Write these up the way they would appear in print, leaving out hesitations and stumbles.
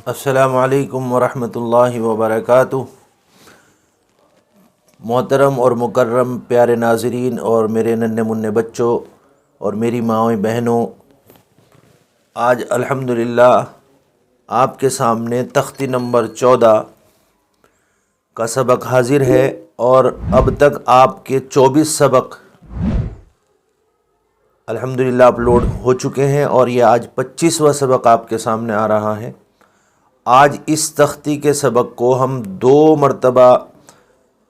السلام علیکم ورحمۃ اللہ وبرکاتہ۔ محترم اور مکرم پیارے ناظرین اور میرے ننھے منھے بچوں اور میری ماؤں بہنوں، آج الحمدللہ آپ کے سامنے تختی نمبر 14 کا سبق حاضر ہے، اور اب تک آپ کے 24 سبق الحمدللہ اپلوڈ ہو چکے ہیں، اور یہ آج 25واں سبق آپ کے سامنے آ رہا ہے۔ آج اس تختی کے سبق کو ہم 2 مرتبہ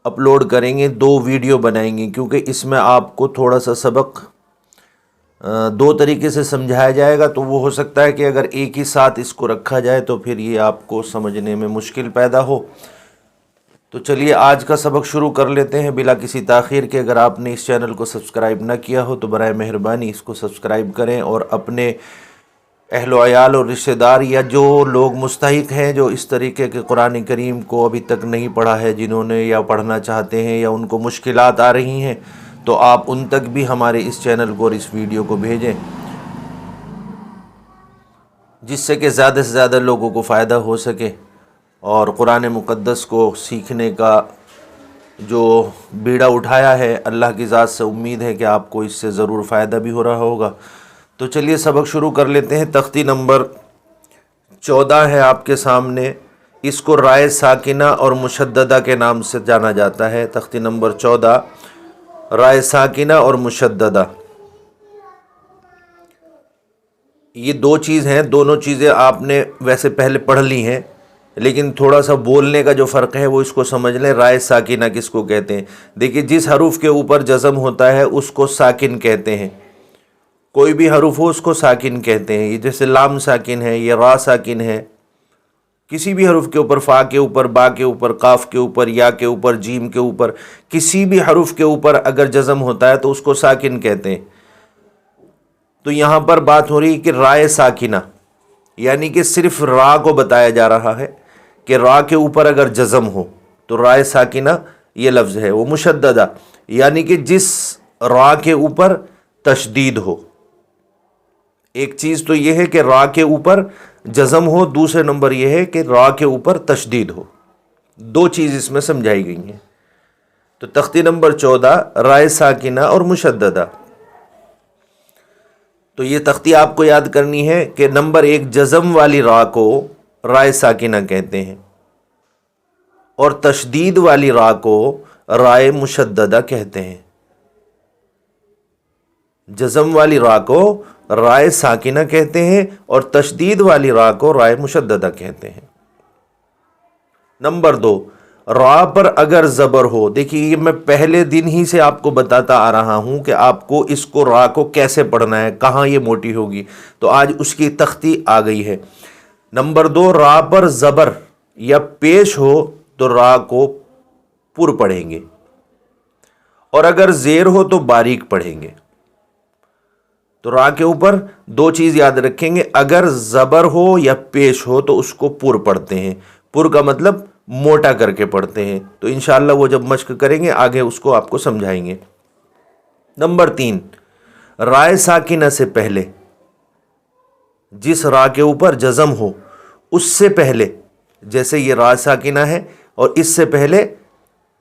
اپلوڈ کریں گے، 2 ویڈیو بنائیں گے، کیونکہ اس میں آپ کو تھوڑا سا سبق 2 طریقے سے سمجھایا جائے گا، تو وہ ہو سکتا ہے کہ اگر ایک ہی ساتھ اس کو رکھا جائے تو پھر یہ آپ کو سمجھنے میں مشکل پیدا ہو۔ تو چلیے آج کا سبق شروع کر لیتے ہیں بلا کسی تاخیر کے۔ اگر آپ نے اس چینل کو سبسکرائب نہ کیا ہو تو برائے مہربانی اس کو سبسکرائب کریں، اور اپنے اہل و عیال اور رشتہ دار یا جو لوگ مستحق ہیں جو اس طریقے کے قرآن کریم کو ابھی تک نہیں پڑھا ہے، جنہوں نے یا پڑھنا چاہتے ہیں یا ان کو مشکلات آ رہی ہیں، تو آپ ان تک بھی ہمارے اس چینل کو اور اس ویڈیو کو بھیجیں، جس سے کہ زیادہ سے زیادہ لوگوں کو فائدہ ہو سکے، اور قرآن مقدس کو سیکھنے کا جو بیڑا اٹھایا ہے، اللہ کی ذات سے امید ہے کہ آپ کو اس سے ضرور فائدہ بھی ہو رہا ہوگا۔ تو چلیے سبق شروع کر لیتے ہیں۔ تختی نمبر 14 ہے آپ کے سامنے، اس کو رائے ساکنہ اور مشددہ کے نام سے جانا جاتا ہے۔ تختی نمبر 14 رائے ساکنہ اور مشددہ، یہ 2 چیز ہیں، دونوں چیزیں آپ نے ویسے پہلے پڑھ لی ہیں، لیکن تھوڑا سا بولنے کا جو فرق ہے وہ اس کو سمجھ لیں۔ رائے ساکنہ کس کو کہتے ہیں؟ دیکھیے، جس حروف کے اوپر جزم ہوتا ہے اس کو ساکن کہتے ہیں، کوئی بھی حروف ہو اس کو ساکن کہتے ہیں۔ یہ جیسے لام ساکن ہے، یہ را ساکن ہے، کسی بھی حروف کے اوپر، فا کے اوپر، با کے اوپر، قاف کے اوپر، یا کے اوپر، جیم کے اوپر، کسی بھی حروف کے اوپر اگر جزم ہوتا ہے تو اس کو ساکن کہتے ہیں۔ تو یہاں پر بات ہو رہی ہے کہ رائے ساکنہ، یعنی کہ صرف را کو بتایا جا رہا ہے کہ را کے اوپر اگر جزم ہو تو رائے ساکنہ یہ لفظ ہے۔ وہ مشددہ، یعنی کہ جس را کے اوپر تشدید ہو۔ ایک چیز تو یہ ہے کہ را کے اوپر جزم ہو، دوسرے نمبر یہ ہے کہ را کے اوپر تشدید ہو۔ 2 چیز اس میں سمجھائی گئی ہیں۔ تو تختی نمبر 14 رائے ساکنہ اور مشددہ، تو یہ تختی آپ کو یاد کرنی ہے کہ نمبر 1 جزم والی را کو رائے ساکنہ کہتے ہیں، اور تشدید والی را کو رائے مشددہ کہتے ہیں۔ جزم والی را کو رائے ساکنہ کہتے ہیں اور تشدید والی را کو رائے مشددہ کہتے ہیں۔ نمبر 2 را پر اگر زبر ہو، دیکھیے یہ میں پہلے دن ہی سے آپ کو بتاتا آ رہا ہوں کہ آپ کو اس کو را کو کیسے پڑھنا ہے، کہاں یہ موٹی ہوگی، تو آج اس کی تختی آ گئی ہے۔ نمبر 2 را پر زبر یا پیش ہو تو را کو پر پڑھیں گے، اور اگر زیر ہو تو باریک پڑھیں گے۔ تو را کے اوپر 2 چیز یاد رکھیں گے، اگر زبر ہو یا پیش ہو تو اس کو پر پڑھتے ہیں۔ پر کا مطلب موٹا کر کے پڑھتے ہیں۔ تو انشاءاللہ وہ جب مشق کریں گے آگے اس کو آپ کو سمجھائیں گے۔ نمبر 3 رائے ساکنہ سے پہلے جس را کے اوپر جزم ہو اس سے پہلے، جیسے یہ را ساکنہ ہے اور اس سے پہلے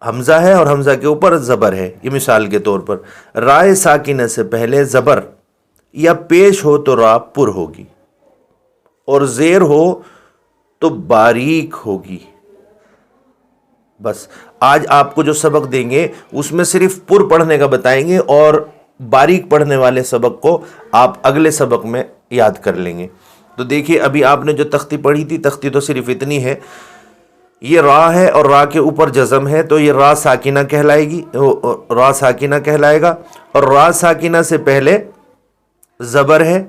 حمزہ ہے اور حمزہ کے اوپر زبر ہے، یہ مثال کے طور پر رائے ساکنہ سے پہلے زبر یا پیش ہو تو را پر ہوگی، اور زیر ہو تو باریک ہوگی۔ بس آج آپ کو جو سبق دیں گے اس میں صرف پر پڑھنے کا بتائیں گے، اور باریک پڑھنے والے سبق کو آپ اگلے سبق میں یاد کر لیں گے۔ تو دیکھیے ابھی آپ نے جو تختی پڑھی تھی، تختی تو صرف اتنی ہے، یہ را ہے اور را کے اوپر جزم ہے تو یہ را ساکنہ کہلائے گی، را ساکنہ کہلائے گا، اور را ساکنہ سے پہلے زبر ہے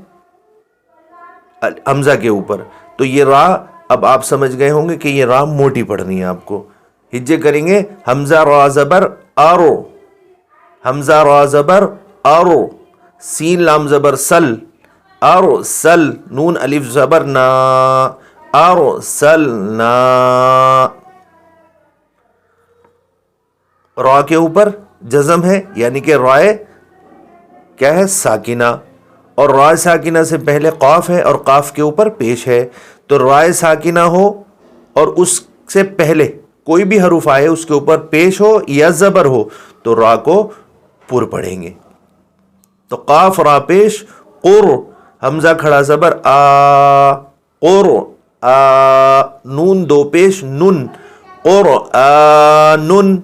حمزہ کے اوپر، تو یہ را اب آپ سمجھ گئے ہوں گے کہ یہ را موٹی پڑھنی ہے آپ کو۔ ہجے کریں گے، حمزہ را زبر آرو، حمزہ را زبر آرو، سین لام زبر سل، آرو سل، نون الف زبر نا، آرو سل نا۔ را کے اوپر جزم ہے، یعنی کہ رائے کیا ہے؟ ساکنہ، اور را ساکنہ سے پہلے قاف ہے اور قاف کے اوپر پیش ہے، تو رائے ساکنہ ہو اور اس سے پہلے کوئی بھی حرف آئے اس کے اوپر پیش ہو یا زبر ہو تو را کو پر پڑھیں گے. تو قاف را پیش قر، حمزہ کھڑا زبر آ، قر آ، نون دو پیش نن، قر آ نن.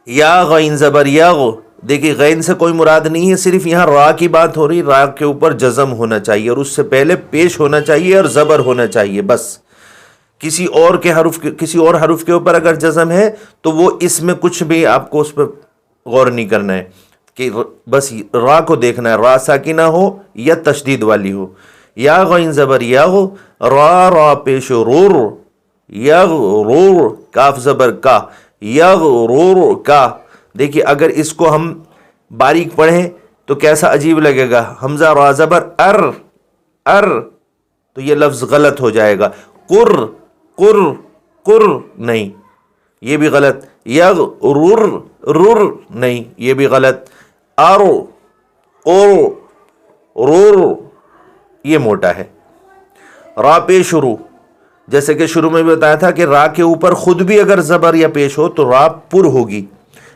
یا غین زبر یغ، دیکھیے غین سے کوئی مراد نہیں ہے، صرف یہاں را کی بات ہو رہی. را کے اوپر جزم ہونا چاہیے اور اس سے پہلے پیش ہونا چاہیے اور زبر ہونا چاہیے بس. کسی اور حرف کے اوپر اگر جزم ہے تو وہ اس میں کچھ بھی آپ کو اس پہ غور نہیں کرنا ہے، کہ بس را کو دیکھنا ہے، را ساکنہ ہو یا تشدید والی ہو. یا غین زبر یغ، را را پیش رور، یغ رور، کاف زبر کا، یغ رور کا. دیکھیے اگر اس کو ہم باریک پڑھیں تو کیسا عجیب لگے گا، حمزہ را زبر ار، ار، تو یہ لفظ غلط ہو جائے گا. قر، قر، قر نہیں، یہ بھی غلط. یغ رر، رر نہیں، یہ بھی غلط. آرو، قر، رر، یہ موٹا ہے. را پیش رو، جیسے کہ شروع میں بھی بتایا تھا کہ را کے اوپر خود بھی اگر زبر یا پیش ہو تو را پر ہوگی.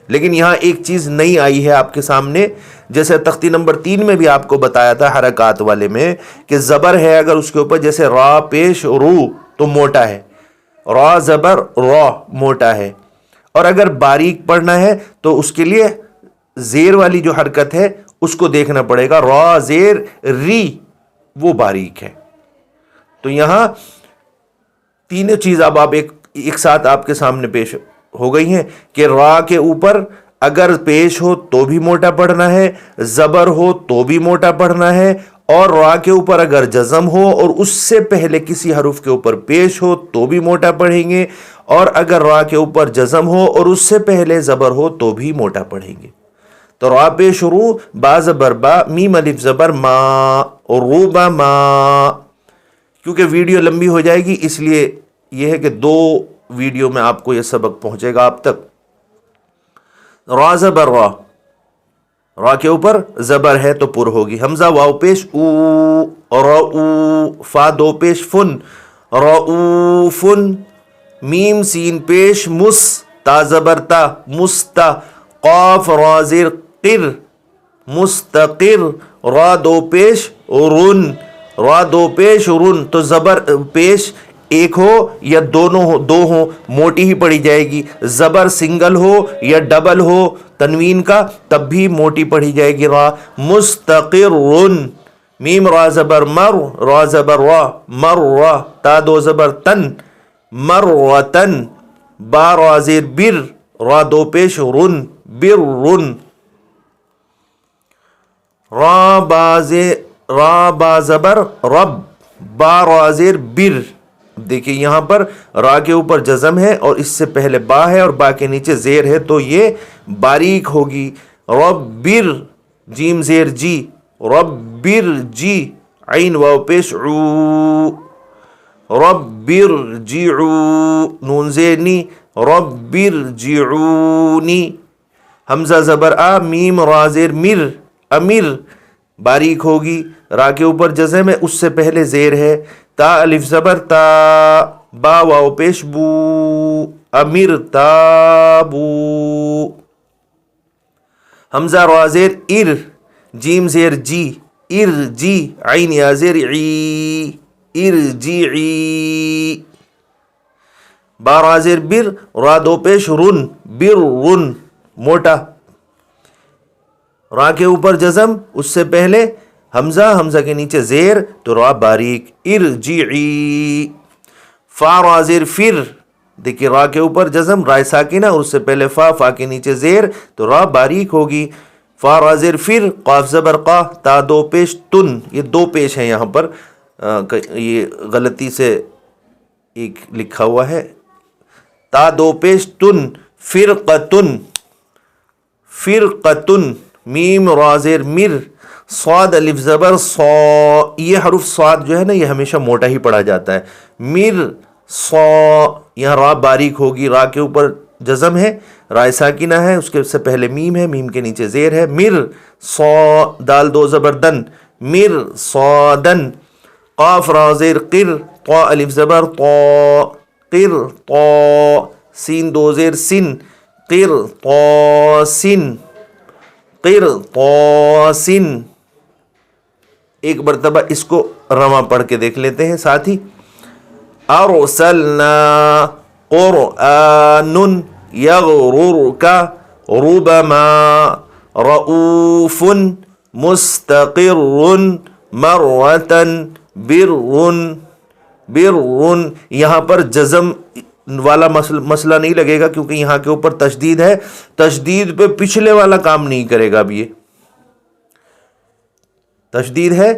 لیکن یہاں ایک چیز نئی آئی ہے آپ کے سامنے، جیسے تختی نمبر 3 میں بھی آپ کو بتایا تھا حرکات والے میں کہ زبر ہے اگر اس کے اوپر، جیسے را پیش رو تو موٹا ہے، را زبر را موٹا ہے. اور اگر باریک پڑھنا ہے تو اس کے لیے زیر والی جو حرکت ہے اس کو دیکھنا پڑے گا. را زیر ری وہ باریک ہے. تو یہاں تینوں چیز اب آپ ایک ساتھ آپ کے سامنے پیش ہو گئی ہیں کہ را کے اوپر اگر پیش ہو تو بھی موٹا پڑھنا ہے، زبر ہو تو بھی موٹا پڑھنا ہے، اور را کے اوپر اگر جزم ہو اور اس سے پہلے کسی حرف کے اوپر پیش ہو تو بھی موٹا پڑھیں گے، اور اگر را کے اوپر جزم ہو اور اس سے پہلے زبر ہو تو بھی موٹا پڑھیں گے. تو را پیش رو، با زبر با، میم الف زبر ما، روبا ما. کیونکہ ویڈیو لمبی ہو جائے گی اس لیے یہ ہے کہ 2 ویڈیو میں آپ کو یہ سبق پہنچے گا آپ تک. را زبر را، را کے اوپر زبر ہے تو پر ہوگی. حمزہ واو پیش او، رؤ، فا دو پیش فن، رؤوفن. میم سین پیش مس، تا زبر تا، مستا. قاف را زیر قر، مستقر. را دو پیش رن، را دو پیش رن. تو زبر پیش ایک ہو یا دو ہو موٹی ہی پڑھی جائے گی. زبر سنگل ہو یا ڈبل ہو تنوین کا تب بھی موٹی پڑھی جائے گی. را مستقر رن. میم را زبر مر، را زبر را، مر را. تا دو زبر تن، مر وطن. با را زیر بر، را دو پیش رن، بر رن. را با زبر رب، با را زیر بر. دیکھیں یہاں پر را کے اوپر جزم ہے اور اس سے پہلے با ہے اور با کے نیچے زیر ہے تو یہ باریک ہوگی. ربر، جیم زیر جی، ربر جی. عین واو پیش عو، ربر جیعو. نون زیر نی، ربر جیعونی. حمزہ زبر آ، میم را زیر مر، امر. باریک ہوگی، را کے اوپر جزم ہے اس سے پہلے زیر ہے. تا الف زبر تا، با واو پیش بو، امر تابو. حمزہ را زیر ار، جیم زیر جی، ار جی. عین یا زیر عی، ار جی عی. با را زیر بر، را دو پیش رن، بر رن موٹا. را کے اوپر جزم اس سے پہلے حمزہ کے نیچے زیر تو را باریک، ارجعی. فا را زیر فر، دیکھیے را کے اوپر جزم، رائے ساکنہ اور اس سے پہلے فا کے نیچے زیر تو را باریک ہوگی. فا را زیر فر، قاف زبر قا، تا دو پیش تن. یہ 2 پیش ہیں یہاں پر، یہ غلطی سے ایک لکھا ہوا ہے. تا دو پیش تن، فرقتن، فرقتن. میم را زیر مر، صاد الف زبر صا. یہ حرف صاد جو ہے نا یہ ہمیشہ موٹا ہی پڑھا جاتا ہے. مر صا، یہاں را باریک ہوگی، را کے اوپر جزم ہے، رائے ساکنہ ہے، اس کے سے پہلے میم ہے، میم کے نیچے زیر ہے. مر صا، دال دو زبر دن، مر صادن. قاف را زیر قر، طا الف زبر طا، قر طا، سین دو زیر سن، قر طا سن، قر طا سن. ایک مرتبہ اس کو رواں پڑھ کے دیکھ لیتے ہیں ساتھی. ارسلنا قرآن یغررک ربما رؤوف مستقر مرتا بر. یہاں پر جزم والا مسئلہ نہیں لگے گا کیونکہ یہاں کے اوپر تشدید ہے. تشدید پہ پچھلے والا کام نہیں کرے گا. اب یہ تشدید ہے،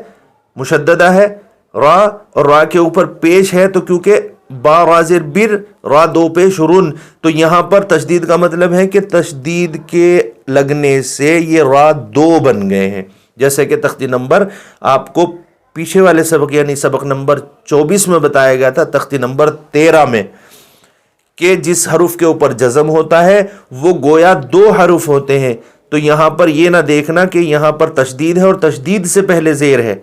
مشددہ ہے، را اور را کے اوپر پیش ہے، تو کیونکہ با را زیر بر، را دو پیش رن، تو یہاں پر تشدید کا مطلب ہے کہ تشدید کے لگنے سے یہ را دو بن گئے ہیں. جیسے کہ تختی نمبر آپ کو پیچھے والے سبق یعنی سبق نمبر 24 میں بتایا گیا تھا، تختی نمبر 13 میں، کہ جس حرف کے اوپر جزم ہوتا ہے وہ گویا دو حرف ہوتے ہیں. تو یہاں پر یہ نہ دیکھنا کہ یہاں پر تشدید ہے اور تشدید سے پہلے زیر ہے،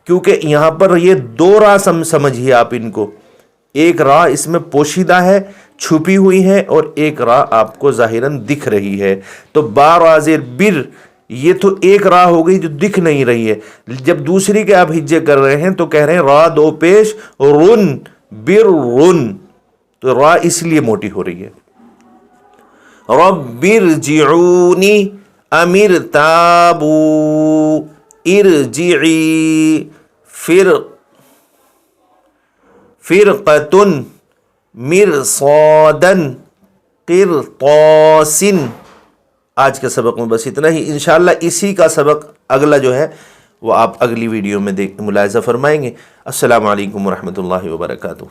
کیونکہ یہاں پر یہ دو را سمجھیے آپ ان کو. ایک را اس میں پوشیدہ ہے، چھپی ہوئی ہے، اور ایک را آپ کو ظاہراً دکھ رہی ہے. تو با را زیر بر یہ تو ایک را ہو گئی جو دکھ نہیں رہی ہے. جب دوسری کے آپ ہجے کر رہے ہیں تو کہہ رہے ہیں را دو پیش رن بر رن، تو را اس لیے موٹی ہو رہی ہے. رب ارجعونی امر تابو ارجعی فرقتن مرصادن قرطاسن. آج کے سبق میں بس اتنا ہی. انشاءاللہ اسی کا سبق اگلا جو ہے وہ آپ اگلی ویڈیو میں ملاحظہ فرمائیں گے. السلام علیکم ورحمۃ اللہ وبرکاتہ.